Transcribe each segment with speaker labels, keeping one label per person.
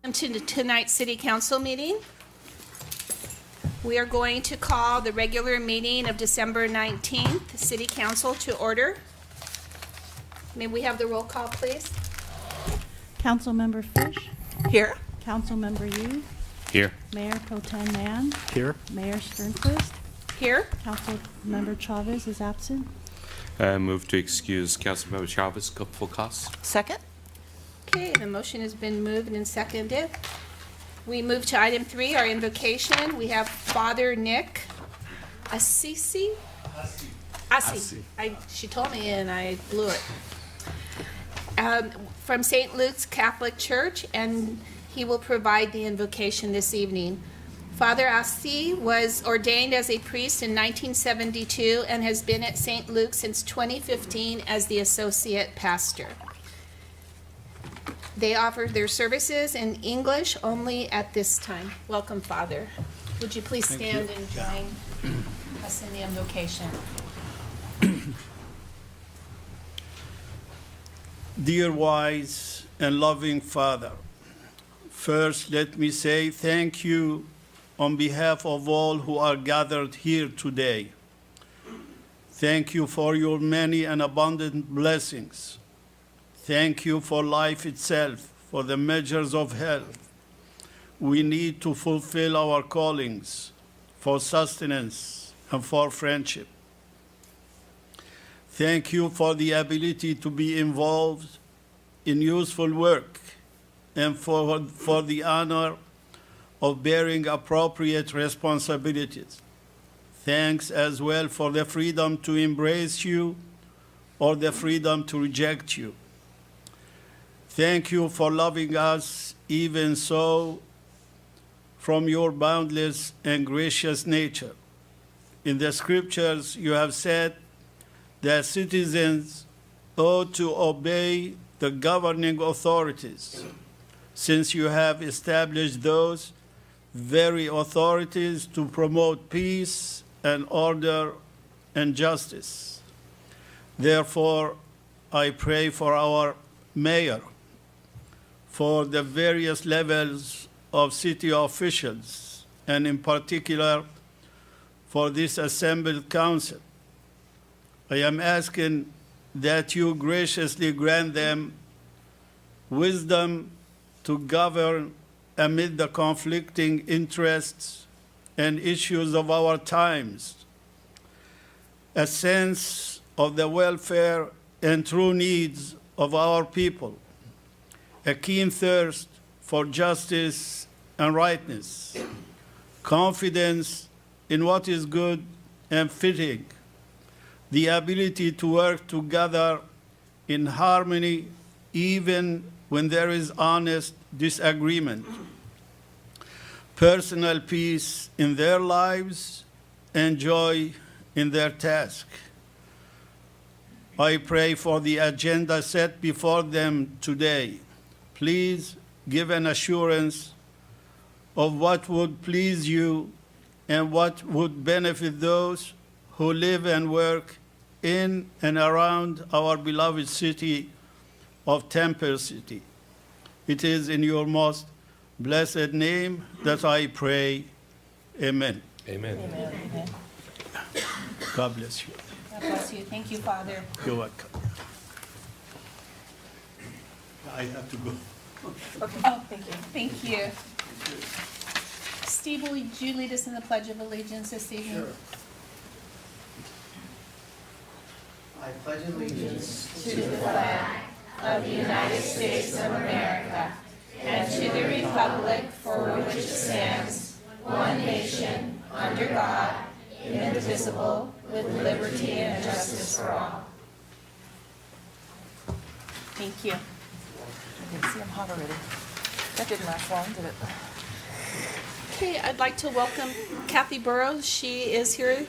Speaker 1: To tonight's city council meeting. We are going to call the regular meeting of December 19th, city council to order. May we have the roll call, please?
Speaker 2: Councilmember Fish,
Speaker 1: Here.
Speaker 2: Councilmember Yu,
Speaker 3: Here.
Speaker 2: Mayor Pro Tem Mann,
Speaker 3: Here.
Speaker 2: Mayor Sternquist,
Speaker 1: Here.
Speaker 2: Councilmember Chavez is absent.
Speaker 3: Move to excuse Councilmember Chavez, full costs.
Speaker 4: Second?
Speaker 1: Okay, the motion has been moved and seconded. We move to item 3, our invocation. We have Father Nick Assisi. Assi. She told me and I blew it. From St. Luke's Catholic Church, and he will provide the invocation this evening. Father Assi was ordained as a priest in 1972 and has been at St. Luke since 2015 as the associate pastor. They offer their services in English only at this time. Welcome, Father. Would you please stand and join us in the invocation?
Speaker 5: Dear wise and loving Father, first let me say thank you on behalf of all who are gathered here today. Thank you for your many and abundant blessings. Thank you for life itself, for the measures of health we need to fulfill our callings, for sustenance and for friendship. Thank you for the ability to be involved in useful work and for the honor of bearing appropriate responsibilities. Thanks as well for the freedom to embrace you or the freedom to reject you. Thank you for loving us even so from your boundless and gracious nature. In the scriptures, you have said that citizens ought to obey the governing authorities, since you have established those very authorities to promote peace and order and justice. Therefore, I pray for our mayor, for the various levels of city officials, and in particular for this assembled council. I am asking that you graciously grant them wisdom to govern amid the conflicting interests and issues of our times, a sense of the welfare and true needs of our people, a keen thirst for justice and rightness, confidence in what is good and fitting, the ability to work together in harmony even when there is honest disagreement, personal peace in their lives, and joy in their task. I pray for the agenda set before them today. Please give an assurance of what would please you and what would benefit those who live and work in and around our beloved city of Temple City. It is in your most blessed name that I pray. Amen.
Speaker 3: Amen.
Speaker 4: Amen.
Speaker 5: God bless you.
Speaker 1: God bless you. Thank you, Father.
Speaker 5: You're welcome. I have to go.
Speaker 1: Oh, thank you. Thank you. Steve, will you lead us in the Pledge of Allegiance this evening?
Speaker 6: Sure. I pledge allegiance
Speaker 1: To the flag of the United States of America and to the republic for which it stands, one nation, under God, indivisible, with liberty and justice for all. Thank you.
Speaker 4: I didn't see him hot already. That didn't last long, did it?
Speaker 1: Okay, I'd like to welcome Kathy Burrows. She is here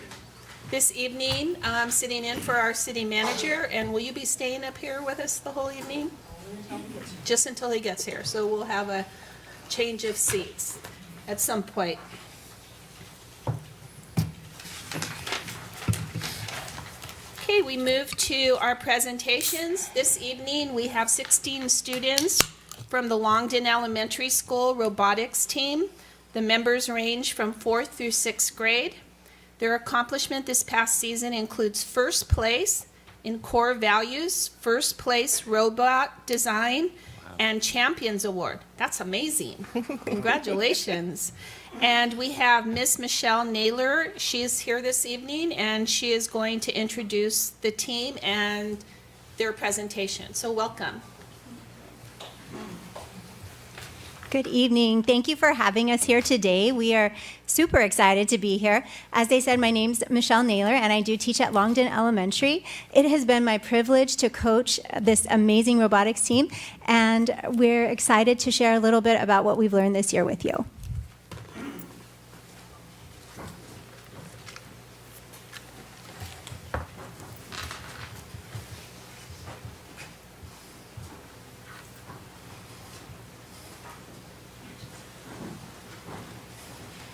Speaker 1: this evening, sitting in for our city manager. And will you be staying up here with us the whole evening? Just until he gets here. So we'll have a change of seats at some point. Okay, we move to our presentations. This evening, we have 16 students from the Longden Elementary School robotics team. The members range from 4th through 6th grade. Their accomplishment this past season includes first place in core values, first place robot design, and Champions Award. That's amazing. Congratulations. And we have Miss Michelle Naylor. She is here this evening, and she is going to introduce the team and their presentation. So welcome.
Speaker 7: Good evening. Thank you for having us here today. We are super excited to be here. As they said, my name's Michelle Naylor, and I do teach at Longden Elementary. It has been my privilege to coach this amazing robotics team, and we're excited to share a little bit about what we've learned this year with you.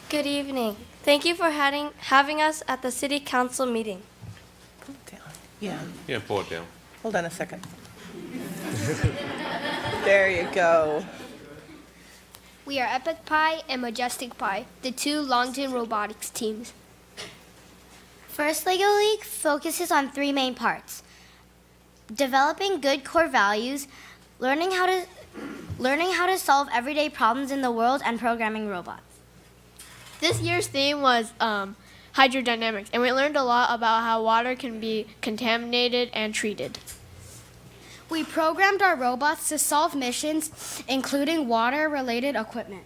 Speaker 8: Good evening. Thank you for having us at the City Council meeting.
Speaker 4: Pull it down. Yeah,
Speaker 3: Yeah, pull it down.
Speaker 4: hold on a second. There you go.
Speaker 9: We are Epic Pi and Majestic Pi, the two Longden robotics teams.
Speaker 10: First LEGO League focuses on three main parts: developing good core values, learning how to solve everyday problems in the world, and programming robots.
Speaker 9: This year's theme was hydrodynamics, and we learned a lot about how water can be contaminated and treated.
Speaker 10: We programmed our robots to solve missions, including water-related equipment.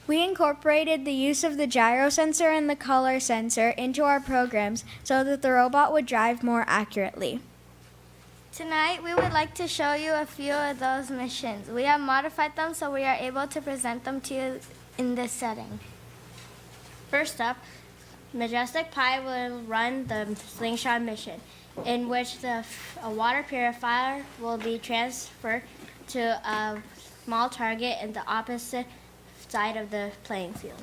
Speaker 8: We incorporated the use of the gyro sensor and the color sensor into our programs so that the robot would drive more accurately. Tonight, we would like to show you a few of those missions. We have modified them so we are able to present them to you in this setting. First up, Majestic Pi will run the slingshot mission, in which a water purifier will be transferred to a small target in the opposite side of the playing field.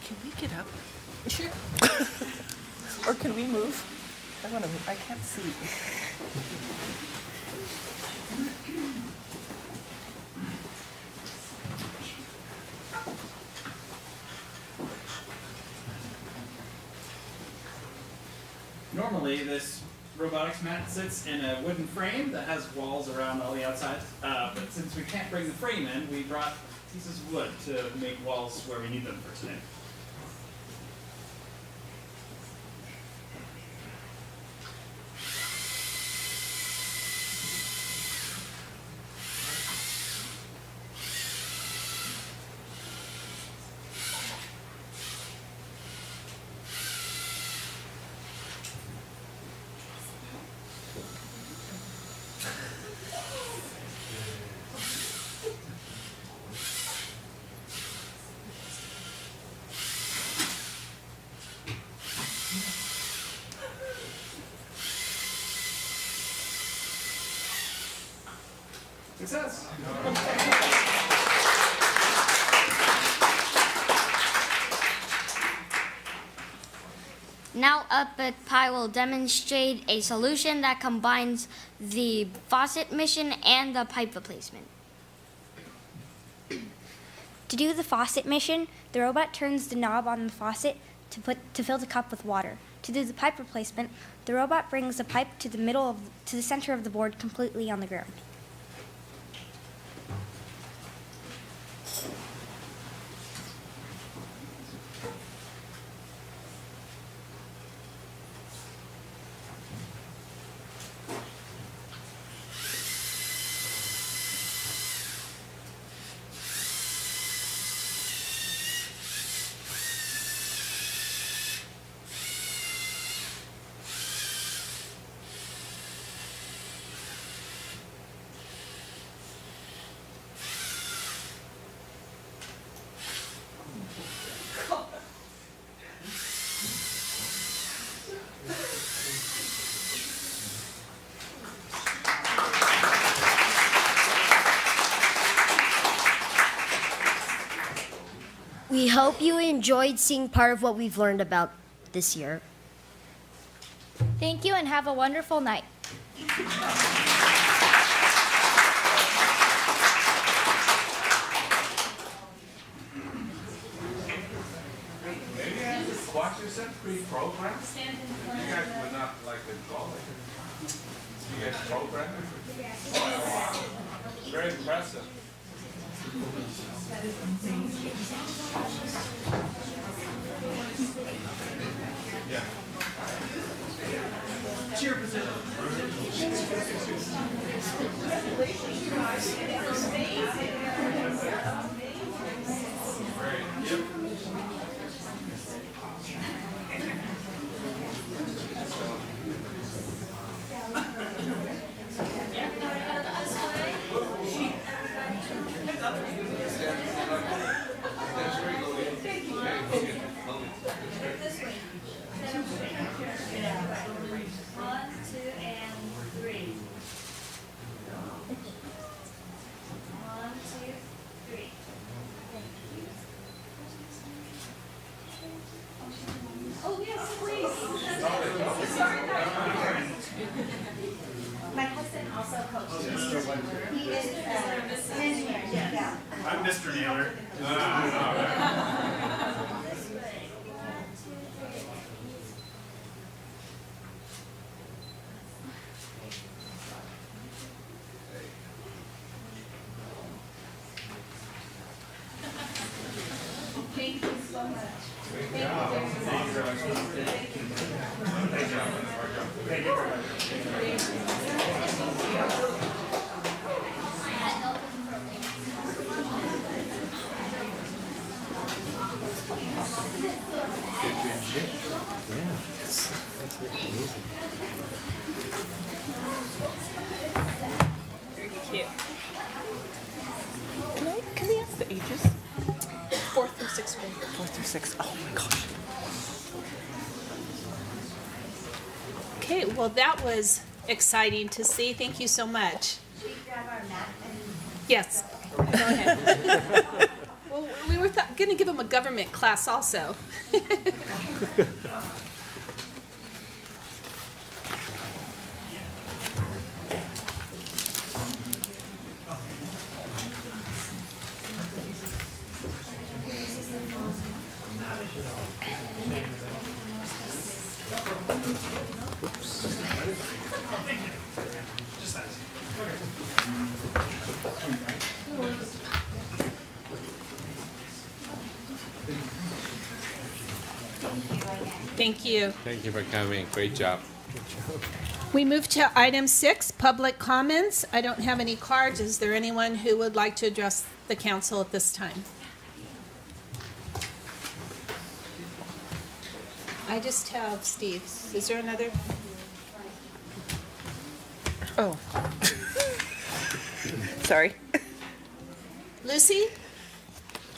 Speaker 4: Can we get up?
Speaker 1: Sure.
Speaker 4: Or can we move? I want to move. I can't see.
Speaker 11: Normally, this robotics mat sits in a wooden frame that has walls around all the outside, but since we can't bring the frame in, we brought pieces of wood to make walls where we need them for today. Success!
Speaker 10: Now Epic Pi will demonstrate a solution that combines the faucet mission and the pipe replacement.
Speaker 8: To do the faucet mission, the robot turns the knob on the faucet to fill the cup with water. To do the pipe replacement, the robot brings the pipe to the center of the board completely on the ground.
Speaker 10: We hope you enjoyed seeing part of what we've learned about this year.
Speaker 8: Thank you and have a wonderful night.
Speaker 12: Maybe I have to watch yourself pre-programmed? You guys would not like the call it. You guys programmed it? Oh, wow. Very impressive. Yeah. Cheer position. Great. Yep.
Speaker 7: My husband also coaches. He is an engineer. Yeah.
Speaker 11: I'm Mr. Naylor.
Speaker 1: Thank you so much.
Speaker 4: Cute. Can we ask the ages?
Speaker 1: 4th through 6th grade.
Speaker 4: 4 through 6. Oh my gosh.
Speaker 1: Okay, well, that was exciting to see. Thank you so much.
Speaker 7: Should we grab our mat and
Speaker 1: Yes, go ahead. Well, we were going to give them a government class also. Thank you.
Speaker 3: Thank you for coming. Great job.
Speaker 1: We move to item 6, public comments. I don't have any cards. Is there anyone who would like to address the council at this time? I just have Steve. Is there another?
Speaker 4: Oh. Sorry.
Speaker 1: Lucy?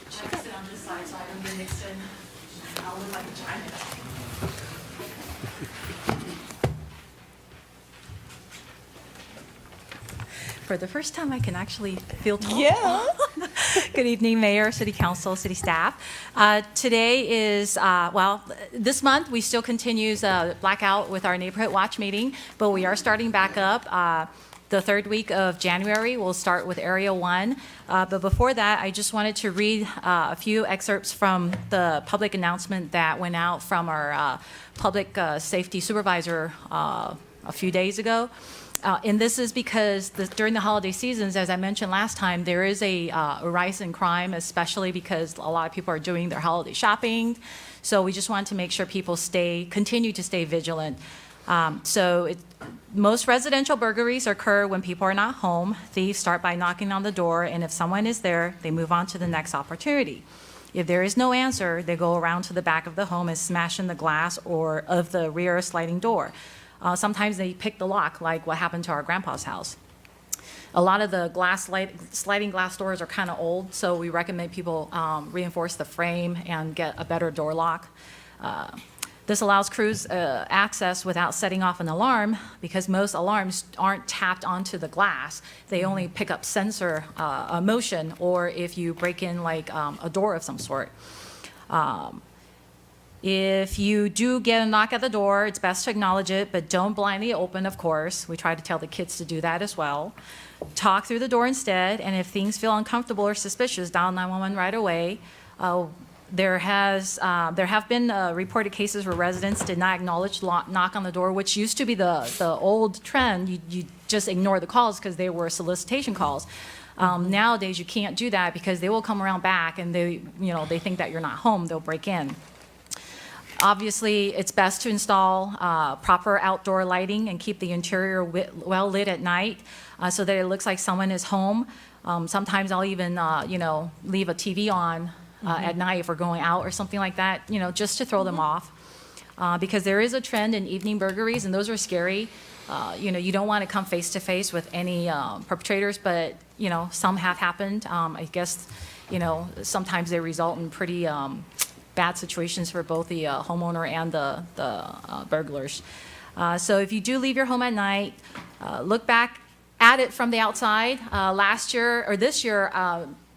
Speaker 13: I sit on this side, so I don't get mixed in. I would like to chime in.
Speaker 14: For the first time, I can actually feel tall.
Speaker 4: Yeah.
Speaker 14: Good evening, Mayor, City Council, City staff. Today is, this month we still continues blackout with our Neighborhood Watch meeting, but we are starting back up. The third week of January, we'll start with Area 1. But before that, I just wanted to read a few excerpts from the public announcement that went out from our public safety supervisor a few days ago. And this is because during the holiday seasons, as I mentioned last time, there is a rise in crime, especially because a lot of people are doing their holiday shopping. So we just want to make sure people continue to stay vigilant. Most residential burglaries occur when people are not home. Thieves start by knocking on the door, and if someone is there, they move on to the next opportunity. If there is no answer, they go around to the back of the home and smash in the glass or of the rear sliding door. Sometimes they pick the lock, like what happened to our grandpa's house. A lot of the sliding glass doors are kind of old, so we recommend people reinforce the frame and get a better door lock. This allows crews access without setting off an alarm, because most alarms aren't tapped onto the glass. They only pick up sensor motion, or if you break in like a door of some sort. If you do get a knock at the door, it's best to acknowledge it, but don't blindly open, of course. We try to tell the kids to do that as well. Talk through the door instead, and if things feel uncomfortable or suspicious, dial 911 right away. There have been reported cases where residents did not acknowledge knock on the door, which used to be the old trend. You just ignore the calls because they were solicitation calls. Nowadays, you can't do that because they will come around back and they think that you're not home. They'll break in. Obviously, it's best to install proper outdoor lighting and keep the interior well lit at night so that it looks like someone is home. Sometimes I'll even, leave a TV on at night if we're going out or something like that, just to throw them off. Because there is a trend in evening burglaries, and those are scary. You don't want to come face to face with any perpetrators, but, some have happened. I guess, sometimes they result in pretty bad situations for both the homeowner and the burglars. So if you do leave your home at night, look back at it from the outside. Last year, or this year,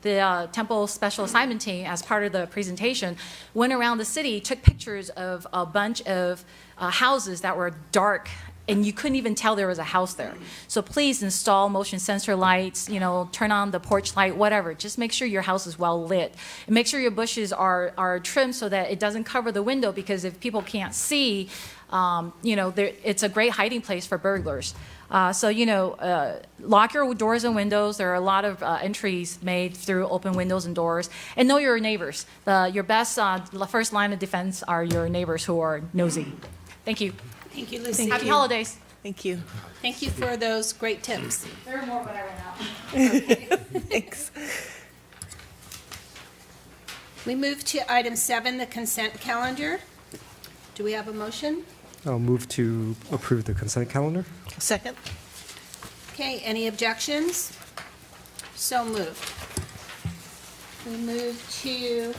Speaker 14: the Temple Special Assignment Team, as part of the presentation, went around the city, took pictures of a bunch of houses that were dark, and you couldn't even tell there was a house there. So please install motion sensor lights, turn on the porch light, whatever. Just make sure your house is well lit. And make sure your bushes are trimmed so that it doesn't cover the window, because if people can't see, it's a great hiding place for burglars. Lock your doors and windows. There are a lot of entries made through open windows and doors. And know your neighbors. Your best first line of defense are your neighbors who are nosy. Thank you.
Speaker 1: Thank you, Lucy.
Speaker 14: Happy holidays.
Speaker 4: Thank you.
Speaker 1: Thank you for those great tips.
Speaker 14: There are more, but I ran out.
Speaker 4: Thanks.
Speaker 1: We move to item 7, the consent calendar. Do we have a motion?
Speaker 15: I'll move to approve the consent calendar.
Speaker 4: Second.
Speaker 1: Okay, any objections? So moved. We move to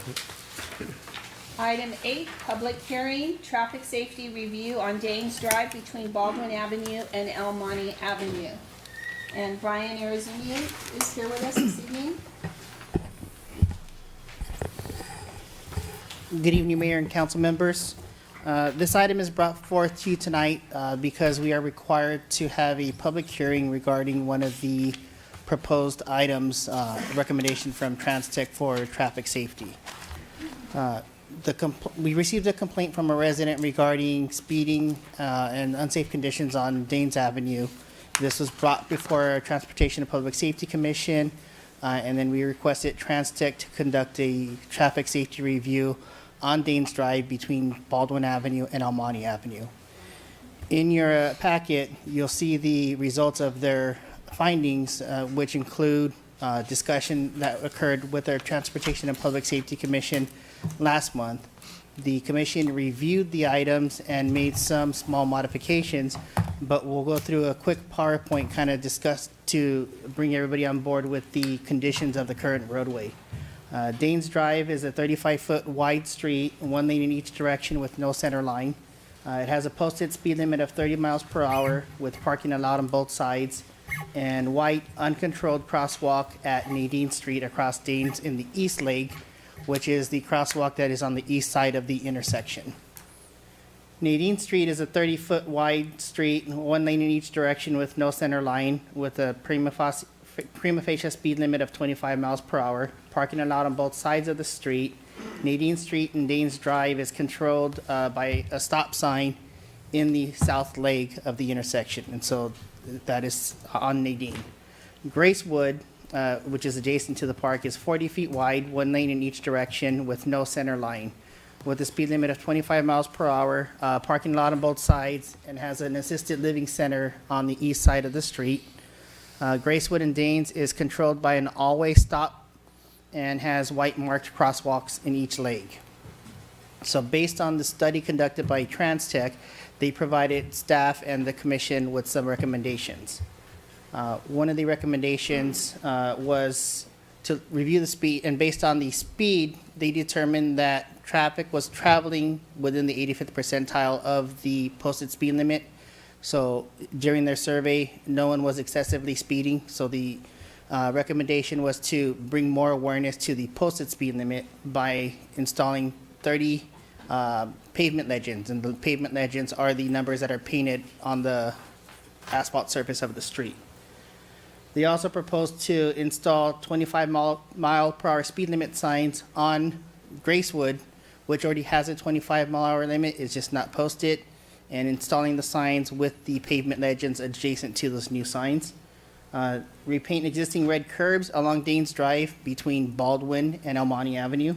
Speaker 1: item 8, public hearing, traffic safety review on Danes Drive between Baldwin Avenue and El Monte Avenue. And Brian Arizini is here with us this evening.
Speaker 6: Good evening, Mayor and council members. This item is brought forth to you tonight because we are required to have a public hearing regarding one of the proposed items, recommendation from TransTech for traffic safety. We received a complaint from a resident regarding speeding and unsafe conditions on Danes Avenue. This was brought before our Transportation and Public Safety Commission, and then we requested TransTech to conduct a traffic safety review on Danes Drive between Baldwin Avenue and El Monte Avenue. In your packet, you'll see the results of their findings, which include discussion that occurred with our Transportation and Public Safety Commission last month. The commission reviewed the items and made some small modifications, but we'll go through a quick PowerPoint kind of discuss to bring everybody on board with the conditions of the current roadway. Danes Drive is a 35-foot wide street, 1 lane in each direction with no center line. It has a posted speed limit of 30 miles per hour with parking allowed on both sides, and white uncontrolled crosswalk at Nadine Street across Danes in the east leg, which is the crosswalk that is on the east side of the intersection. Nadine Street is a 30-foot wide street, 1 lane in each direction with no center line, with a prima facie speed limit of 25 miles per hour, parking allowed on both sides of the street. Nadine Street and Danes Drive is controlled by a stop sign in the south leg of the intersection, and so that is on Nadine. Gracewood, which is adjacent to the park, is 40 feet wide, 1 lane in each direction with no center line, with a speed limit of 25 miles per hour, parking lot on both sides, and has an assisted living center on the east side of the street. Gracewood and Danes is controlled by an all-way stop and has white marked crosswalks in each leg. So based on the study conducted by TransTech, they provided staff and the commission with some recommendations. One of the recommendations was to review the speed, and based on the speed, they determined that traffic was traveling within the 85th percentile of the posted speed limit. So during their survey, no one was excessively speeding, so the recommendation was to bring more awareness to the posted speed limit by installing 30 pavement legends, and the pavement legends are the numbers that are painted on the asphalt surface of the street. They also propose to install 25 mile per hour speed limit signs on Gracewood, which already has a 25-mile-per-hour limit, it's just not posted, and installing the signs with the pavement legends adjacent to those new signs. Repaint existing red curbs along Danes Drive between Baldwin and El Monte Avenue.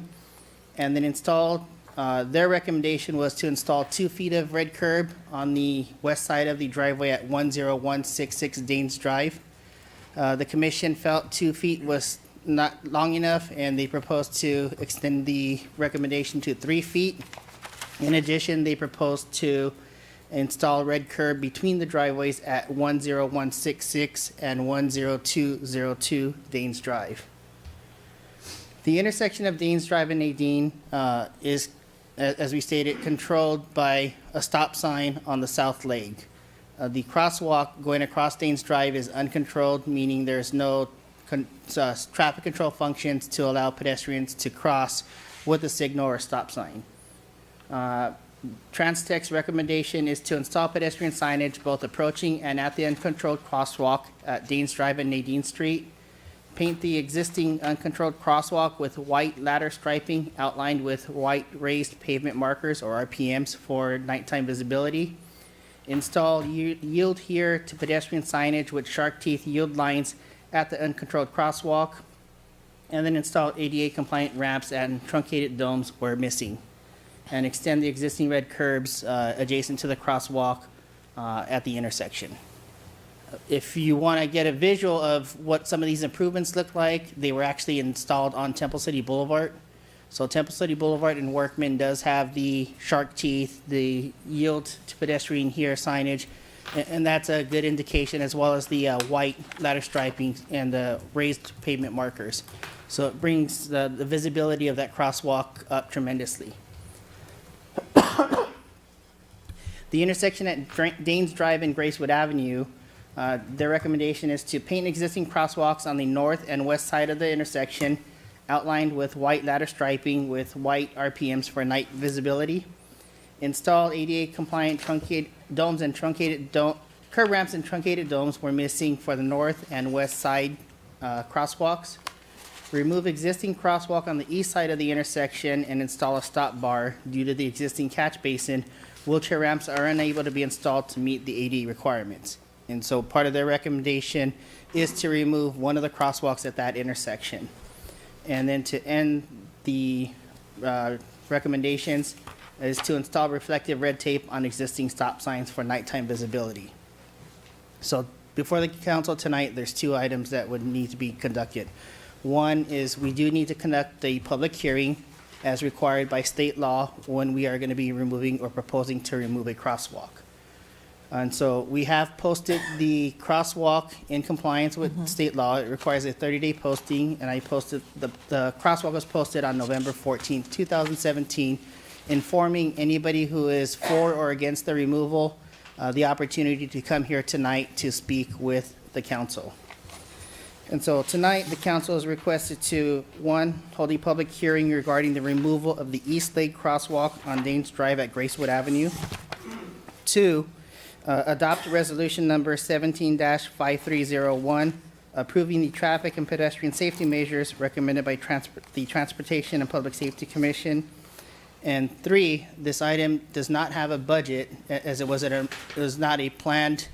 Speaker 6: And then install, their recommendation was to install 2 feet of red curb on the west side of the driveway at 10166 Danes Drive. The commission felt 2 feet was not long enough, and they proposed to extend the recommendation to 3 feet. In addition, they proposed to install red curb between the driveways at 10166 and 10202 Danes Drive. The intersection of Danes Drive and Nadine is, as we stated, controlled by a stop sign on the south leg. The crosswalk going across Danes Drive is uncontrolled, meaning there's no traffic control functions to allow pedestrians to cross with a signal or stop sign. TransTech's recommendation is to install pedestrian signage both approaching and at the uncontrolled crosswalk at Danes Drive and Nadine Street. Paint the existing uncontrolled crosswalk with white ladder striping outlined with white raised pavement markers or RPMs for nighttime visibility. Install yield here to pedestrian signage with shark teeth yield lines at the uncontrolled crosswalk. And then install ADA compliant ramps and truncated domes where missing. And extend the existing red curbs adjacent to the crosswalk at the intersection. If you want to get a visual of what some of these improvements look like, they were actually installed on Temple City Boulevard. So Temple City Boulevard in Workman does have the shark teeth, the yield to pedestrian here signage, and that's a good indication, as well as the white ladder striping and the raised pavement markers. So it brings the visibility of that crosswalk up tremendously. The intersection at Danes Drive and Gracewood Avenue, their recommendation is to paint existing crosswalks on the north and west side of the intersection, outlined with white ladder striping with white RPMs for night visibility. Install ADA compliant truncated domes and truncated curb ramps and truncated domes were missing for the north and west side crosswalks. Remove existing crosswalk on the east side of the intersection and install a stop bar. Due to the existing catch basin, wheelchair ramps are unable to be installed to meet the ADA requirements. And so part of their recommendation is to remove one of the crosswalks at that intersection. And then to end the recommendations is to install reflective red tape on existing stop signs for nighttime visibility. So before the council tonight, there's 2 items that would need to be conducted. One is we do need to conduct a public hearing as required by state law when we are going to be removing or proposing to remove a crosswalk. And so we have posted the crosswalk in compliance with state law. It requires a 30-day posting, and I posted, the crosswalk was posted on November 14th, 2017, informing anybody who is for or against the removal the opportunity to come here tonight to speak with the council. And so tonight, the council is requested to, 1, hold a public hearing regarding the removal of the east leg crosswalk on Danes Drive at Gracewood Avenue. 2, adopt resolution number 17-5301, approving the traffic and pedestrian safety measures recommended by the Transportation and Public Safety Commission. And 3, this item does not have a budget, as it was not a planned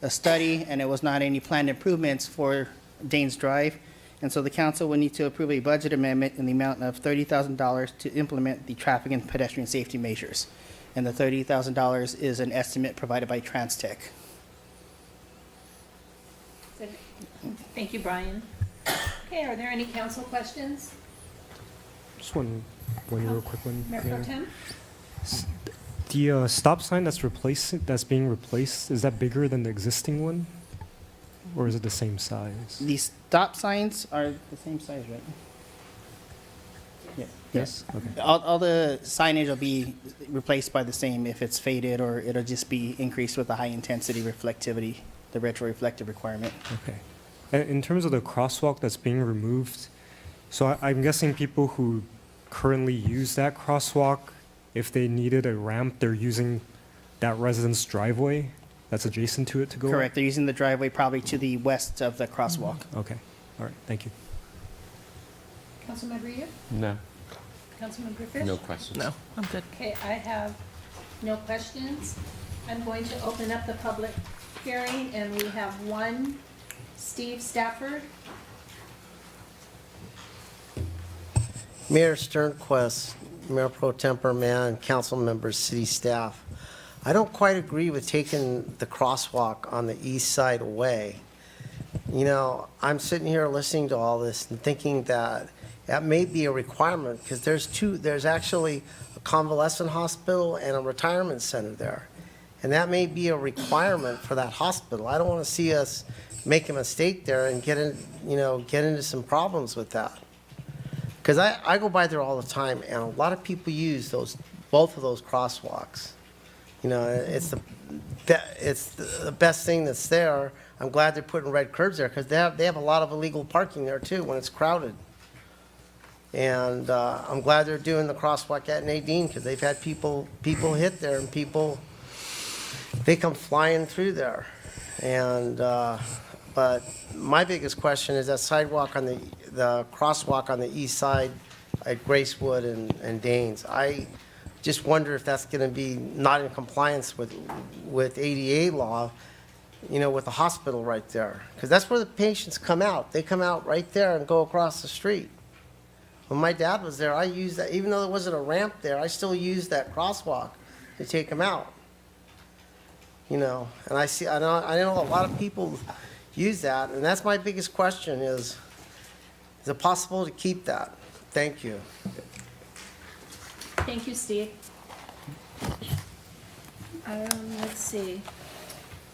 Speaker 6: study, and it was not any planned improvements for Danes Drive. And so the council will need to approve a budget amendment in the amount of $30,000 to implement the traffic and pedestrian safety measures. And the $30,000 is an estimate provided by TransTech.
Speaker 1: Thank you, Brian. Okay, are there any council questions?
Speaker 15: Just one real quick one.
Speaker 1: Mayor Pro Tem?
Speaker 15: The stop sign that's being replaced, is that bigger than the existing one? Or is it the same size?
Speaker 6: The stop signs are the same size, right? Yeah.
Speaker 15: Yes? Okay.
Speaker 6: All the signage will be replaced by the same if it's faded, or it'll just be increased with the high intensity reflectivity, the retroreflective requirement.
Speaker 15: Okay. And in terms of the crosswalk that's being removed, so I'm guessing people who currently use that crosswalk, if they needed a ramp, they're using that resident's driveway that's adjacent to it to go up?
Speaker 6: Correct. They're using the driveway probably to the west of the crosswalk.
Speaker 15: Okay. All right. Thank you.
Speaker 1: Councilmember Yu?
Speaker 3: No,
Speaker 1: Councilmember Fish?
Speaker 3: no questions.
Speaker 4: No, I'm good.
Speaker 1: Okay, I have no questions. I'm going to open up the public hearing, and we have one, Steve Stafford.
Speaker 16: Mayor Sternquist, Mayor Pro Tempore Mann, council members, city staff. I don't quite agree with taking the crosswalk on the east side away. You know, I'm sitting here listening to all this and thinking that that may be a requirement because there's actually a convalescent hospital and a retirement center there. And that may be a requirement for that hospital. I don't want to see us make a mistake there and get into some problems with that. Because I go by there all the time, and a lot of people use both of those crosswalks. You know, it's the best thing that's there. I'm glad they're putting red curbs there because they have a lot of illegal parking there too when it's crowded. And I'm glad they're doing the crosswalk at Nadine because they've had people hit there and they come flying through there. And but my biggest question is that sidewalk on the crosswalk on the east side at Gracewood and Danes. I just wonder if that's going to be not in compliance with ADA law, you know, with the hospital right there. Because that's where the patients come out. They come out right there and go across the street. When my dad was there, I used that. Even though there wasn't a ramp there, I still used that crosswalk to take him out. You know, and I know a lot of people use that, and that's my biggest question is it possible to keep that? Thank you.
Speaker 1: Thank you, Steve. Let's see.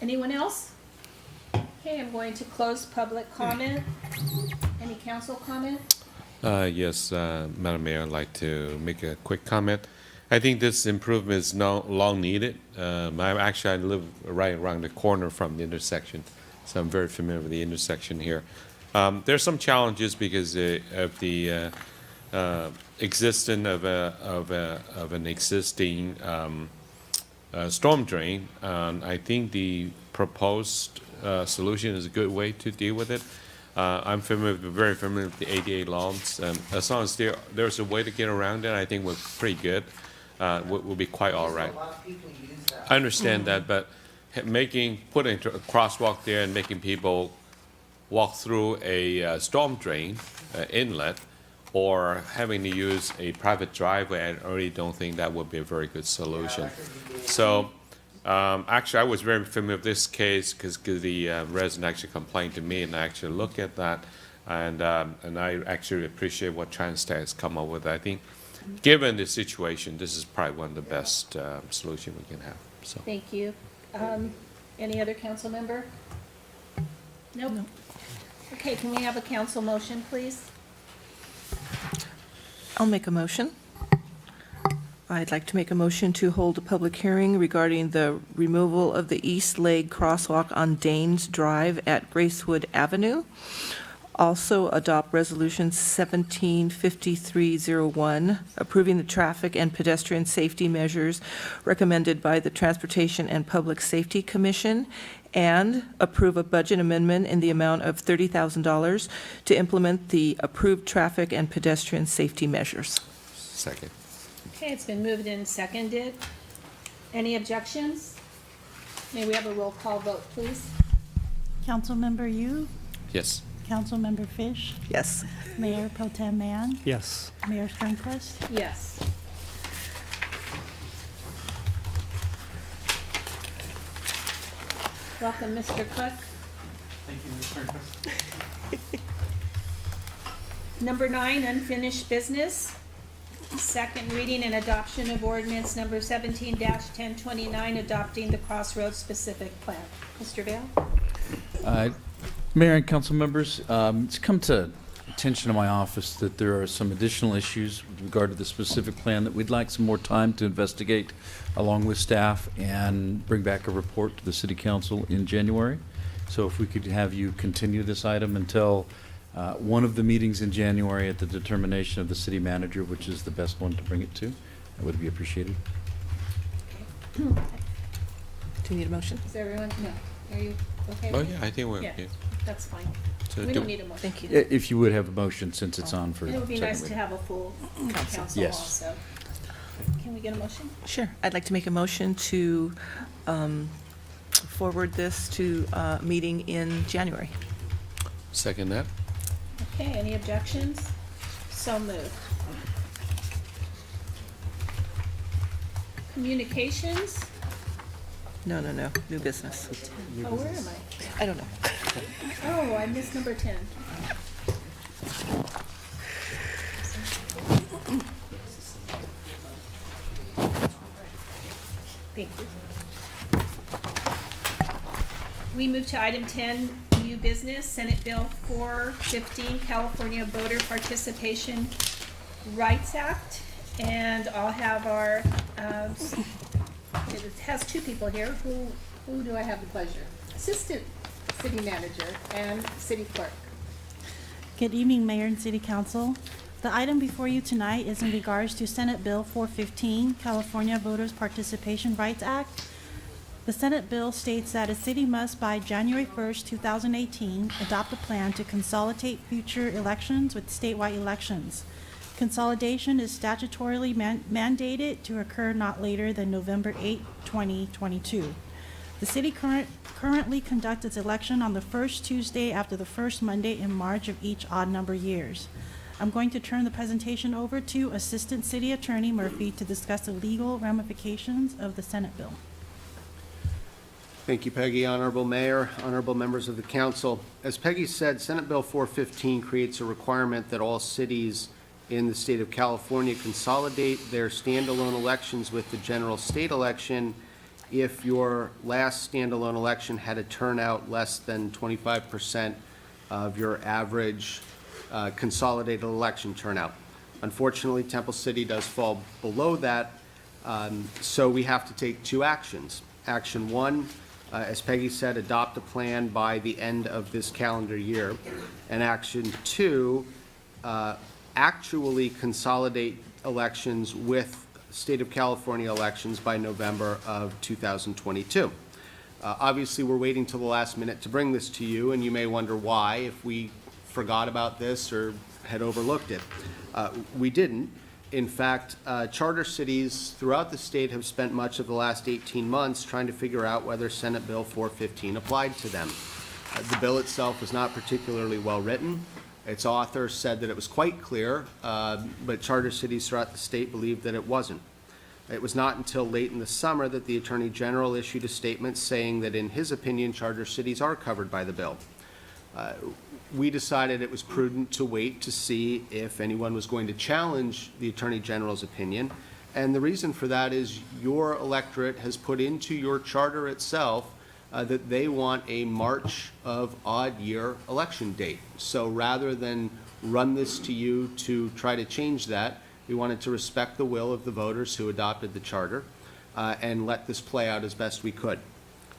Speaker 1: Anyone else? Okay, I'm going to close public comment. Any council comment?
Speaker 3: Yes, Madam Mayor, I'd like to make a quick comment. I think this improvement is long needed. I live right around the corner from the intersection, so I'm very familiar with the intersection here. There's some challenges because of the existence of an existing storm drain. I think the proposed solution is a good way to deal with it. I'm very familiar with the ADA laws. As long as there's a way to get around it, I think we're pretty good. We'll be quite all right.
Speaker 16: A lot of people use that.
Speaker 3: I understand that, but putting a crosswalk there and making people walk through a storm drain inlet or having to use a private driveway, I really don't think that would be a very good solution. So actually, I was very familiar with this case because the resident actually complained to me, and I actually looked at that, and I actually appreciate what Transtech has come up with. I think, given the situation, this is probably one of the best solutions we can have. So.
Speaker 1: Thank you. Any other council member? Nope. No. Okay, can we have a council motion, please?
Speaker 4: I'll make a motion. I'd like to make a motion to hold a public hearing regarding the removal of the east leg crosswalk on Danes Drive at Gracewood Avenue. Also adopt Resolution 175301, approving the traffic and pedestrian safety measures recommended by the Transportation and Public Safety Commission, and approve a budget amendment in the amount of $30,000 to implement the approved traffic and pedestrian safety measures.
Speaker 3: Second.
Speaker 1: Okay, it's been moved and seconded. Any objections? May we have a roll call vote, please?
Speaker 2: Councilmember Yu,
Speaker 3: Yes.
Speaker 2: Councilmember Fish,
Speaker 4: Yes.
Speaker 2: Mayor Pro Tem Mann,
Speaker 15: Yes.
Speaker 2: Mayor Sternquist.
Speaker 1: Yes. Welcome, Mr. Cook.
Speaker 11: Thank you, Mr. Turnquist.
Speaker 1: Number 9, unfinished business. Second reading and adoption of ordinance number 17-1029, adopting the Crossroads specific plan. Mr. Vale?
Speaker 17: Mayor and council members, it's come to attention of my office that there are some additional issues with regard to the specific plan that we'd like some more time to investigate along with staff and bring back a report to the city council in January. So if we could have you continue this item until one of the meetings in January at the determination of the city manager, which is the best one to bring it to, That would be appreciated.
Speaker 4: Do you need a motion?
Speaker 1: Is everyone, no, are you okay?
Speaker 3: Oh,
Speaker 1: with
Speaker 3: yeah,
Speaker 1: it?
Speaker 3: I think we're
Speaker 1: Yeah,
Speaker 3: okay.
Speaker 1: that's fine.
Speaker 3: So
Speaker 1: We
Speaker 3: do-
Speaker 1: don't need a motion.
Speaker 4: Thank you.
Speaker 17: If you would have a motion, since it's on for
Speaker 1: And it would be
Speaker 17: second
Speaker 1: nice to
Speaker 17: reading.
Speaker 1: have a full council
Speaker 17: Yes.
Speaker 1: also. Can we get a motion?
Speaker 4: Sure. I'd like to make a motion to forward this to meeting in January.
Speaker 3: Second that?
Speaker 1: Okay, any objections? So moved. Communications?
Speaker 4: No, new business.
Speaker 1: Oh, where am I?
Speaker 4: I don't know.
Speaker 1: Oh, I missed number 10. Thank you. We move to item 10, new business, Senate Bill 415, California Voter Participation Rights Act. And I'll have our, it has two people here. Who do I have the pleasure? Assistant City Manager and City Clerk.
Speaker 2: Good evening, Mayor and City Council. The item before you tonight is in regards to Senate Bill 415, California Voters Participation Rights Act. The Senate bill states that a city must, by January 1st, 2018, adopt a plan to consolidate future elections with statewide elections. Consolidation is statutorily mandated to occur not later than November 8, 2022. The city currently conducts its election on the first Tuesday after the first Monday in March of each odd number years. I'm going to turn the presentation over to Assistant City Attorney Murphy to discuss the legal ramifications of the Senate bill.
Speaker 18: Thank you, Peggy. Honorable Mayor, honorable members of the council. As Peggy said, Senate Bill 415 creates a requirement that all cities in the state of California consolidate their standalone elections with the general state election if your last standalone election had a turnout less than 25% of your average consolidated election turnout. Unfortunately, Temple City does fall below that, so we have to take two actions. Action one, as Peggy said, adopt a plan by the end of this calendar year. And action two, actually consolidate elections with State of California elections by November of 2022. Obviously, we're waiting till the last minute to bring this to you, and you may wonder why, if we forgot about this or had overlooked it. We didn't. In fact, charter cities throughout the state have spent much of the last 18 months trying to figure out whether Senate Bill 415 applied to them. The bill itself was not particularly well written. Its author said that it was quite clear, but charter cities throughout the state believed that it wasn't. It was not until late in the summer that the Attorney General issued a statement saying that, in his opinion, charter cities are covered by the bill. We decided it was prudent to wait to see if anyone was going to challenge the Attorney General's opinion. And the reason for that is your electorate has put into your charter itself that they want a March of odd year election date. So rather than run this to you to try to change that, we wanted to respect the will of the voters who adopted the charter and let this play out as best we could.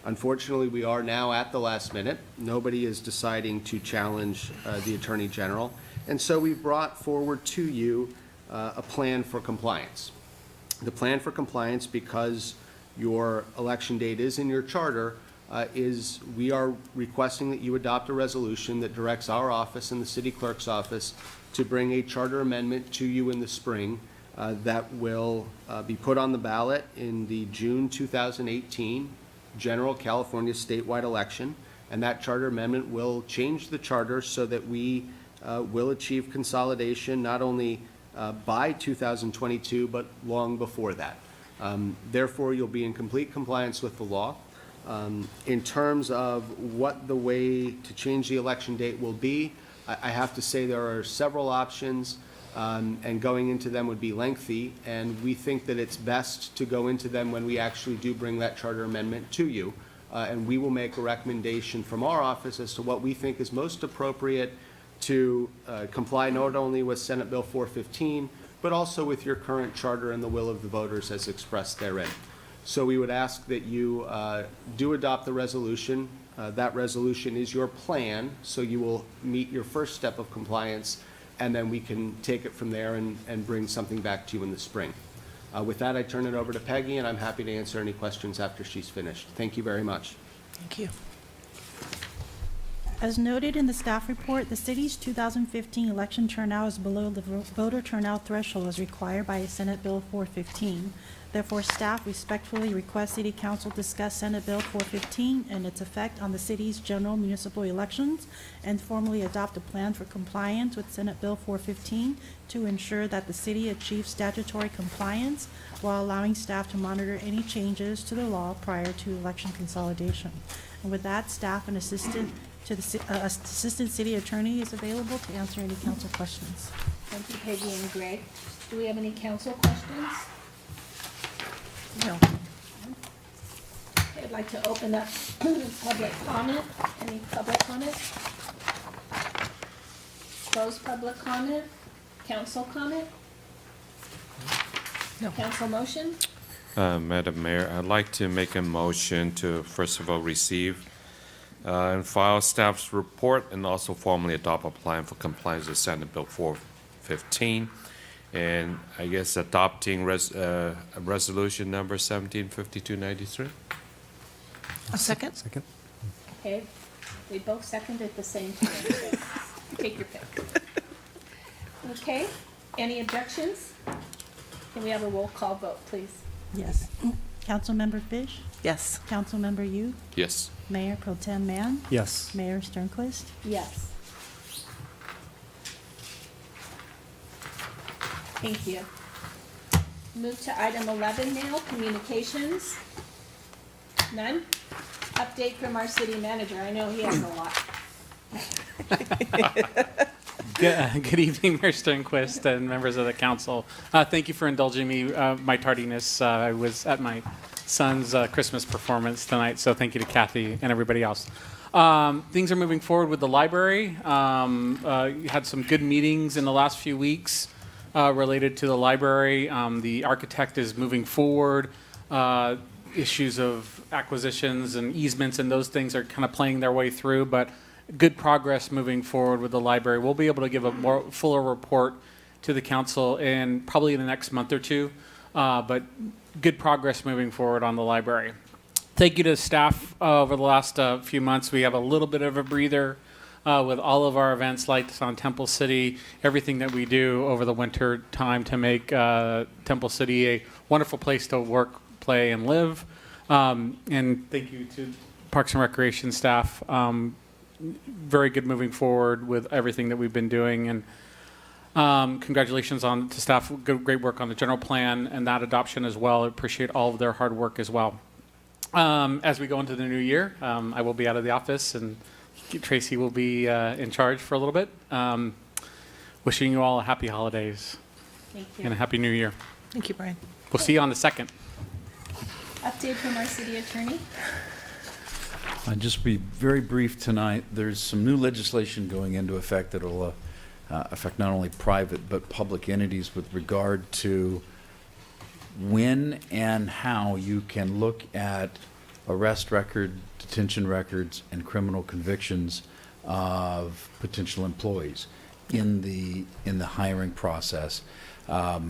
Speaker 18: Unfortunately, we are now at the last minute. Nobody is deciding to challenge the Attorney General. And so we've brought forward to you a plan for compliance. The plan for compliance, because your election date is in your charter, is we are requesting that you adopt a resolution that directs our office and the city clerk's office to bring a charter amendment to you in the spring that will be put on the ballot in the June 2018 general California statewide election, and that charter amendment will change the charter so that we will achieve consolidation not only by 2022 but long before that. Therefore, you'll be in complete compliance with the law. In terms of what the way to change the election date will be, I have to say there are several options, and going into them would be lengthy, and we think that it's best to go into them when we actually do bring that charter amendment to you. And we will make a recommendation from our office as to what we think is most appropriate to comply not only with Senate Bill 415, but also with your current charter and the will of the voters as expressed therein. So we would ask that you do adopt the resolution. That resolution is your plan, so you will meet your first step of compliance, and then we can take it from there and bring something back to you in the spring. With that, I turn it over to Peggy, and I'm happy to answer any questions after she's finished. Thank you very much.
Speaker 4: Thank you.
Speaker 2: As noted in the staff report, the city's 2015 election turnout is below the voter turnout threshold as required by Senate Bill 415. Therefore, staff respectfully request City Council discuss Senate Bill 415 and its effect on the city's general municipal elections and formally adopt a plan for compliance with Senate Bill 415 to ensure that the city achieves statutory compliance while allowing staff to monitor any changes to the law prior to election consolidation. And with that, staff and assistant city attorney is available to answer any council questions.
Speaker 1: Thank you, Peggy and Greg. Do we have any council questions?
Speaker 4: No.
Speaker 1: Okay, I'd like to open up public comment. Any public comment? Close public comment? Council comment?
Speaker 4: No.
Speaker 1: Council motion?
Speaker 3: Madam Mayor, I'd like to make a motion to, first of all, receive and file staff's report and also formally adopt a plan for compliance with Senate Bill 415. And I guess adopting resolution number 175293.
Speaker 4: A second?
Speaker 15: Second.
Speaker 1: Okay, we both seconded at the same time, so take your pick. Okay, any objections? Can we have a roll call vote, please?
Speaker 2: Yes. Councilmember Fish?
Speaker 4: Yes.
Speaker 2: Councilmember Yu?
Speaker 3: Yes.
Speaker 2: Mayor Pro Tem Mann?
Speaker 15: Yes.
Speaker 2: Mayor Sternquist?
Speaker 1: Yes. Thank you. Move to item 11 now, communications. None? Update from our city manager. I know he has a lot.
Speaker 11: Good evening, Mayor Sternquist and members of the council. Thank you for indulging me, my tardiness. I was at my son's Christmas performance tonight, so thank you to Kathy and everybody else. Things are moving forward with the library. You had some good meetings in the last few weeks related to the library. The architect is moving forward. Issues of acquisitions and easements and those things are kind of playing their way through, but good progress moving forward with the library. We'll be able to give a more fuller report to the council in probably the next month or two, but good progress moving forward on the library. Thank you to staff over the last few months. We have a little bit of a breather with all of our events, Lights on Temple City, everything that we do over the winter time to make Temple City a wonderful place to work, play, and live. And thank you to Parks and Recreation staff. Very good moving forward with everything that we've been doing. And congratulations to staff. Great work on the general plan and that adoption as well. I appreciate all of their hard work as well. As we go into the new year, I will be out of the office and Tracy will be in charge for a little bit. Wishing you all a happy holidays.
Speaker 1: Thank you.
Speaker 11: And a happy new year.
Speaker 4: Thank you, Brian.
Speaker 11: We'll see you on the 2nd.
Speaker 1: Update from our city attorney.
Speaker 17: I'll just be very brief tonight. There's some new legislation going into effect that will affect not only private but public entities with regard to when and how you can look at arrest record, detention records, and criminal convictions of potential employees in the hiring process. I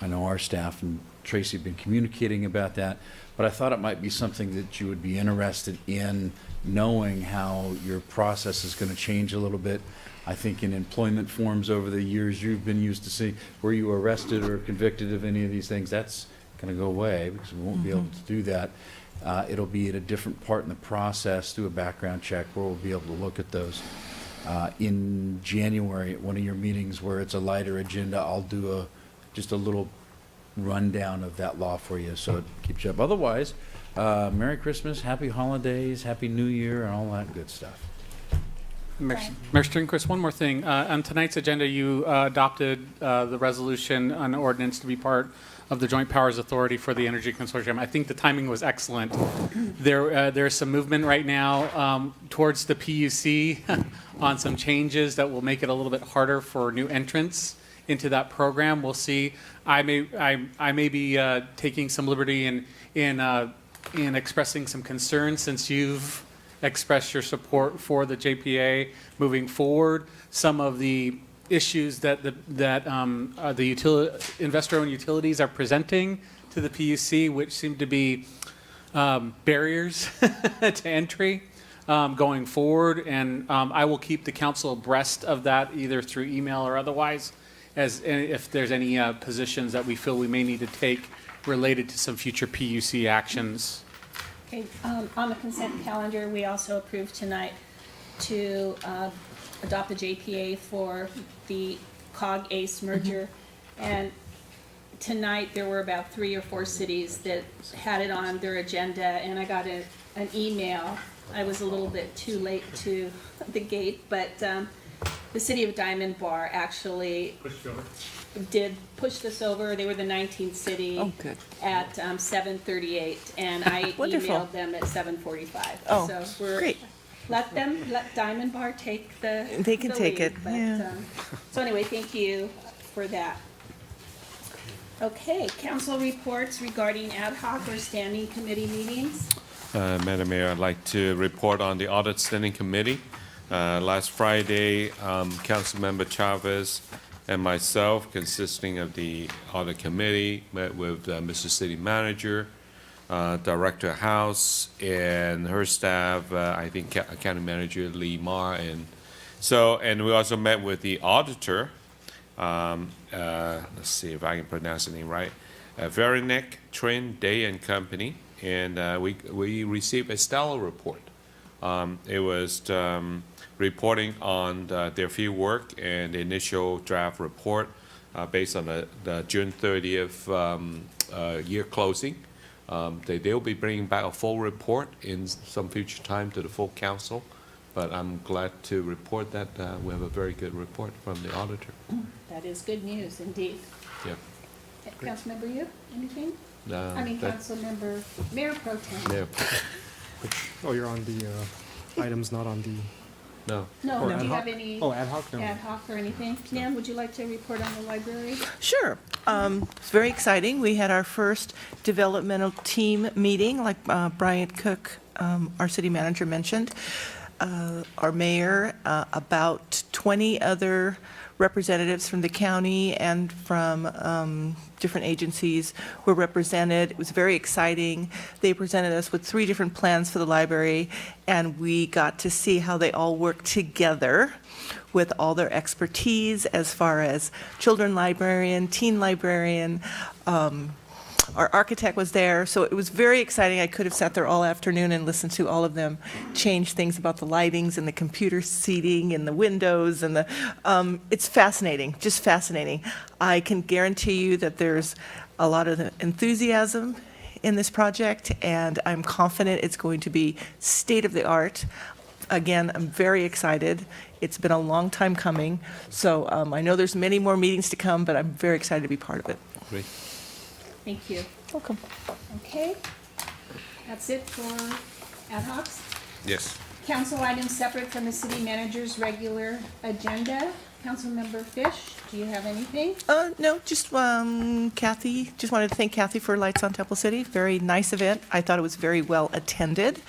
Speaker 17: know our staff and Tracy have been communicating about that, but I thought it might be something that you would be interested in knowing how your process is going to change a little bit. I think in employment forms over the years you've been used to see, were you arrested or convicted of any of these things? That's going to go away because we won't be able to do that. It'll be at a different part in the process through a background check where we'll be able to look at those. In January, at one of your meetings where it's a lighter agenda, I'll do just a little rundown of that law for you so it keeps you up. Otherwise, Merry Christmas, Happy Holidays, Happy New Year, and all that good stuff.
Speaker 11: Mayor Sternquist, one more thing. On tonight's agenda, you adopted the resolution on ordinance to be part of the Joint Powers Authority for the Energy Consortium. I think the timing was excellent. There's some movement right now towards the PUC on some changes that will make it a little bit harder for new entrants into that program. We'll see. I may be taking some liberty in expressing some concerns since you've expressed your support for the JPA moving forward. Some of the issues that the investor-owned utilities are presenting to the PUC, which seem to be barriers to entry going forward. And I will keep the council abreast of that either through email or otherwise, as if there's any positions that we feel we may need to take related to some future PUC actions.
Speaker 1: Okay, on the consent calendar, we also approved tonight to adopt the JPA for the COG ACE merger. And tonight, there were about 3 or 4 cities that had it on their agenda, and I got an email. I was a little bit too late to the gate, but the city of Diamond Bar actually did push this over. They were the 19th city at 7:38, and I emailed them at 7:45.
Speaker 4: Oh,
Speaker 1: so we're
Speaker 4: great.
Speaker 1: Let Diamond Bar take the
Speaker 4: They can take
Speaker 1: lead,
Speaker 4: it,
Speaker 1: but,
Speaker 4: yeah.
Speaker 1: so anyway, thank you for that. Okay, council reports regarding ad hoc or standing committee meetings.
Speaker 3: Madam Mayor, I'd like to report on the Audit Standing Committee. Last Friday, Councilmember Chavez and myself, consisting of the Audit Committee, met with Mr. City Manager, Director House, and her staff, I think County Manager Lee Ma, and we also met with the auditor. Let's see if I can pronounce the name right. Verinek, Trent, Day and Company, and we received a stellar report. It was reporting on their field work and the initial draft report based on the June 30th year closing. They'll be bringing back a full report in some future time to the full council, but I'm glad to report that we have a very good report from the auditor.
Speaker 1: That is good news indeed.
Speaker 3: Yeah.
Speaker 1: Councilmember, you, anything?
Speaker 3: No,
Speaker 1: I mean, Councilmember, Mayor Pro Tem.
Speaker 3: Mayor.
Speaker 15: Oh, you're on the items, not on the.
Speaker 3: No.
Speaker 1: No,
Speaker 15: Or
Speaker 1: do
Speaker 15: ad
Speaker 1: you
Speaker 15: hoc?
Speaker 1: have any?
Speaker 15: Oh, ad hoc? No.
Speaker 1: Ad hoc or anything? Nan, would you like to report on the library?
Speaker 4: Sure. It's very exciting. We had our first developmental team meeting, like Bryant Cook, our city manager, mentioned. Our mayor, about 20 other representatives from the county and from different agencies were represented. It was very exciting. They presented us with 3 different plans for the library, and we got to see how they all work together with all their expertise as far as children librarian, teen librarian, our architect was there, so it was very exciting. I could have sat there all afternoon and listened to all of them change things about the lightings and the computer seating and the windows and it's fascinating, just fascinating. I can guarantee you that there's a lot of enthusiasm in this project, and I'm confident it's going to be state-of-the-art. Again, I'm very excited. It's been a long time coming, so I know there's many more meetings to come, but I'm very excited to be part of it.
Speaker 3: Great.
Speaker 1: Thank you.
Speaker 4: Welcome.
Speaker 1: Okay, that's it for ad hocs.
Speaker 3: Yes.
Speaker 1: Council items separate from the city manager's regular agenda. Councilmember Fish, do you have anything?
Speaker 4: No, just Kathy, just wanted to thank Kathy for Lights on Temple City. Very nice event. I thought it was very well attended.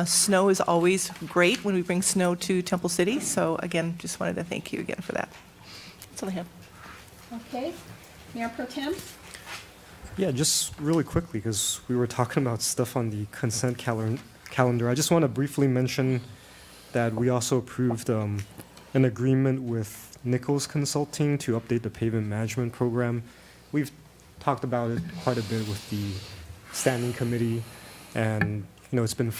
Speaker 4: Snow is always great when we bring snow to Temple City, so again, just wanted to thank you again for that. That's all I have.
Speaker 1: Okay, Mayor Pro Tem?
Speaker 15: Yeah, just really quickly, because we were talking about stuff on the consent calendar. I just want to briefly mention that we also approved an agreement with Nichols Consulting to update the pavement management program. We've talked about it quite a bit with the standing committee, and it's been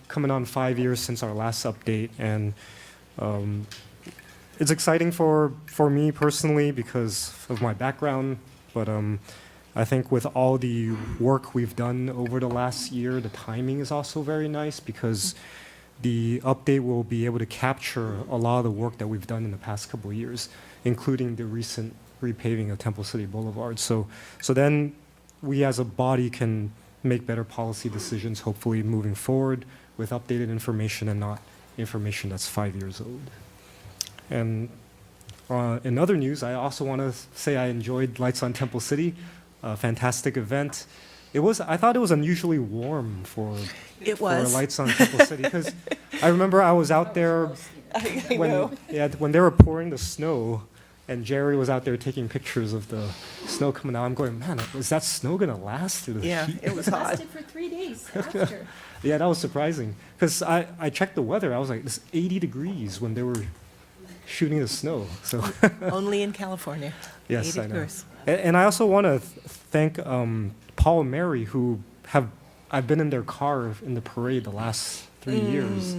Speaker 15: coming on 5 years since our last update, and it's exciting for me personally because of my background, but I think with all the work we've done over the last year, the timing is also very nice because the update will be able to capture a lot of the work that we've done in the past couple of years, including the recent repaving of Temple City Boulevard. So then we as a body can make better policy decisions, hopefully moving forward with updated information and not information that's 5 years old. And in other news, I also want to say I enjoyed Lights on Temple City. A fantastic event. I thought it was unusually warm for Lights on Temple City because I remember I was out there when they were pouring the snow, And Jerry was out there taking pictures of the snow coming out. I'm going, man, is that snow gonna last through the
Speaker 4: Yeah,
Speaker 15: heat?
Speaker 4: it was
Speaker 1: It
Speaker 4: hot.
Speaker 1: lasted for 3 days after.
Speaker 15: Yeah, that was surprising. Because I checked the weather. I was like, it's 80 degrees when they were shooting the snow. So
Speaker 4: Only in California.
Speaker 15: yes,
Speaker 4: 80
Speaker 15: I know.
Speaker 4: degrees.
Speaker 15: And I also want to thank Paul and Mary, who I've been in their car in the parade the last 3 years.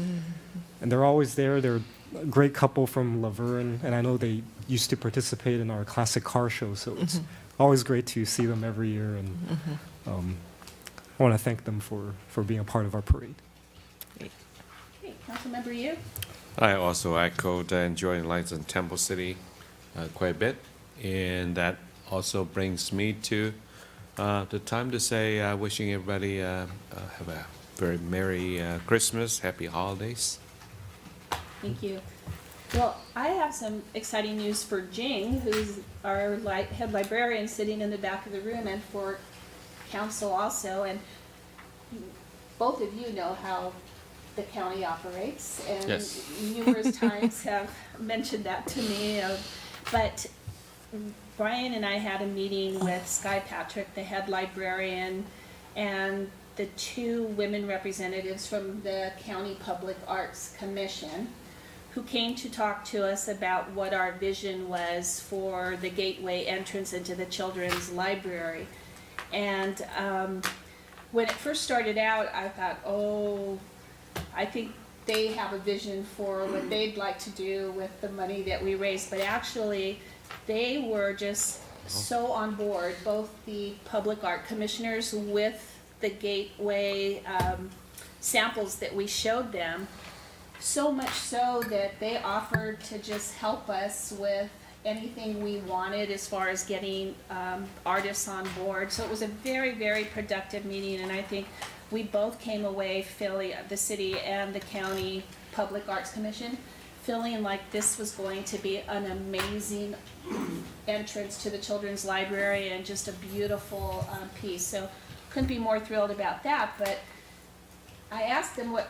Speaker 15: And they're always there. They're a great couple from Laverne. And I know they used to participate in our classic car show. So it's always great to see them every year. And I want to thank them for being a part of our parade.
Speaker 1: Okay, Councilmember Yu?
Speaker 3: I also echoed enjoying lights in Temple City quite a bit, and that also brings me to the time to say wishing everybody have a very Merry Christmas, Happy Holidays.
Speaker 1: Thank you. Well, I have some exciting news for Jing, who's our head librarian sitting in the back of the room, and for council also. And both of you know how the county operates, and
Speaker 3: Yes.
Speaker 1: numerous times have mentioned that to me. But Brian and I had a meeting with Sky Patrick, the head librarian, and the 2 women representatives from the County Public Arts Commission, who came to talk to us about what our vision was for the gateway entrance into the children's library. And when it first started out, I thought, oh, I think they have a vision for what they'd like to do with the money that we raised. But actually, they were just so on board, both the public art commissioners with the gateway samples that we showed them. So much so that they offered to just help us with anything we wanted as far as getting artists on board. So it was a very, very productive meeting, and I think we both came away feeling, the city and the county public arts commission, feeling like this was going to be an amazing entrance to the children's library and just a beautiful piece. So couldn't be more thrilled about that. But I asked them what,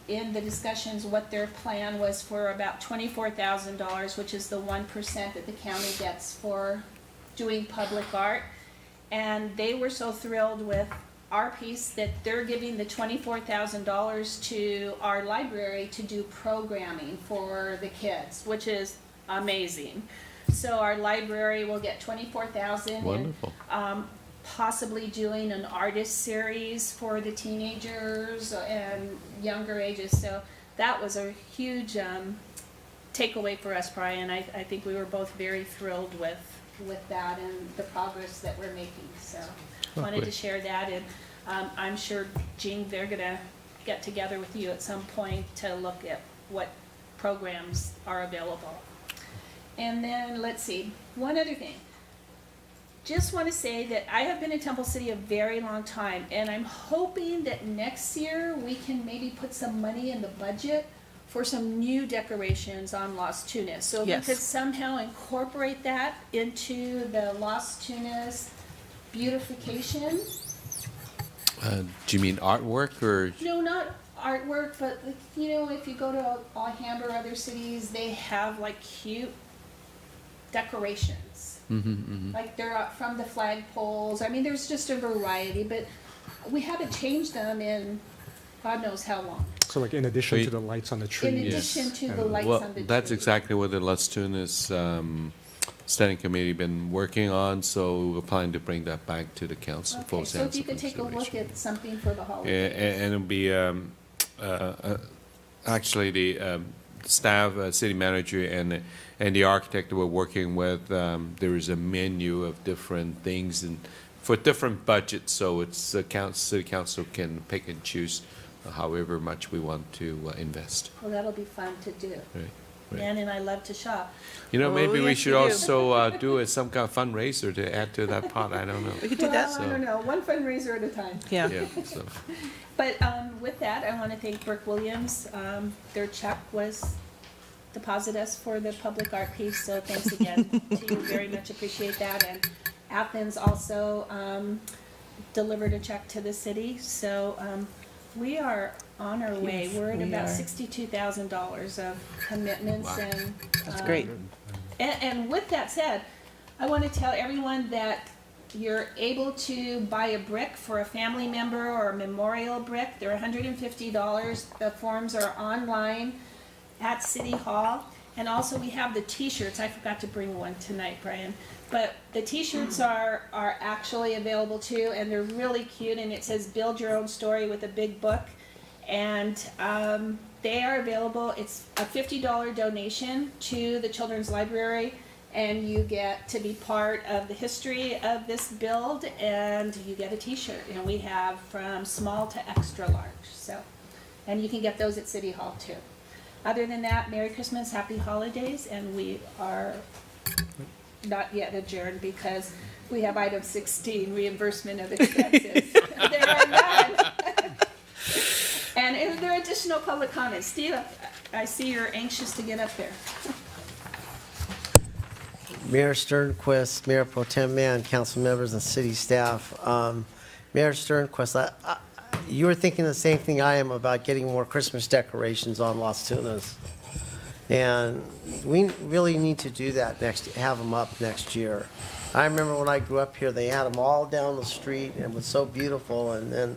Speaker 1: in the discussions, what their plan was for about $24,000, which is the 1% that the county gets for doing public art. And they were so thrilled with our piece that they're giving the $24,000 to our library to do programming for the kids, which is amazing. So our library will get $24,000.
Speaker 3: Wonderful.
Speaker 1: And, possibly doing an artist series for the teenagers and younger ages. So that was a huge takeaway for us, Brian. I think we were both very thrilled with that and the progress that we're making. So wanted to share that, and I'm sure, Jing, they're gonna get together with you at some point to look at what programs are available. And then, let's see, one other thing. Just want to say that I have been in Temple City a very long time, and I'm hoping that next year we can maybe put some money in the budget for some new decorations on Las Tunas. So if
Speaker 4: Yes.
Speaker 1: we could somehow incorporate that into the Las Tunas beautification.
Speaker 3: Do you mean artwork or?
Speaker 1: No, not artwork, but if you go to Alhambra or other cities, they have like cute decorations. Like they're up from the flagpoles. I mean, there's just a variety, but we haven't changed them in God knows how long.
Speaker 15: So like in addition to the lights on the trees.
Speaker 1: In addition to the lights
Speaker 3: Well,
Speaker 1: on the
Speaker 3: that's
Speaker 1: tree.
Speaker 3: exactly what the Las Tunas Standing Committee been working on, so we're planning to bring that back to the council for
Speaker 1: Okay, so if you could take a look at something for the holidays.
Speaker 3: And it'll be, actually, the staff, city manager, and the architect that we're working with, there is a menu of different things and for different budgets, so it's city council can pick and choose however much we want to invest.
Speaker 1: Well, that'll be fun to do.
Speaker 3: Right.
Speaker 1: Dan and I love to shop.
Speaker 3: Maybe we
Speaker 1: yes,
Speaker 3: should
Speaker 1: you do.
Speaker 3: also do some kind of fundraiser to add to that pot, I don't know.
Speaker 4: We could do that.
Speaker 1: Well, I don't know, one fundraiser at a time.
Speaker 4: Yeah.
Speaker 3: So.
Speaker 1: But with that, I want to thank Burke Williams. Their check was deposited us for the public art piece, so thanks again to you. Very much appreciate that. And Athens also delivered a check to the city, so we are on our way.
Speaker 4: Yes,
Speaker 1: We're at
Speaker 4: we
Speaker 1: about
Speaker 4: are.
Speaker 1: $62,000 of commitments,
Speaker 3: Wow.
Speaker 1: and
Speaker 4: That's great.
Speaker 1: And with that said, I want to tell everyone that you're able to buy a brick for a family member or a memorial brick. They're $150. The forms are online at City Hall. And also we have the t-shirts. I forgot to bring one tonight, Brian. But the t-shirts are actually available too, and they're really cute, and it says build your own story with a big book. And they are available. It's a $50 donation to the Children's Library, and you get to be part of the history of this build, and you get a t-shirt. And we have from small to extra large. So, and you can get those at City Hall too. Other than that, Merry Christmas, Happy Holidays, and we are not yet adjourned because we have item 16, reimbursement of expenses. There are none. And is there additional public comments? Steve, I see you're anxious to get up there.
Speaker 16: Mayor Sternquist, Mayor Pro Tem Mann, council members and city staff. Mayor Sternquist, you were thinking the same thing I am about getting more Christmas decorations on Las Tunas. And we really need to do that have them up next year. I remember when I grew up here, they had them all down the street and it was so beautiful. And then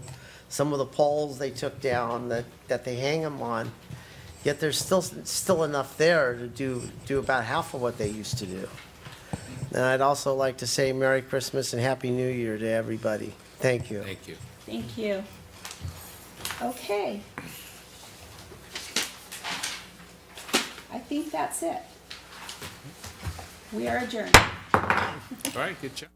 Speaker 16: some of the poles they took down that they hang them on, yet there's still enough there to do about half of what they used to do. And I'd also like to say Merry Christmas and Happy New Year to everybody. Thank you.
Speaker 3: Thank you.
Speaker 1: Thank you. Okay. I think that's it. We are adjourned.
Speaker 3: All right, good job.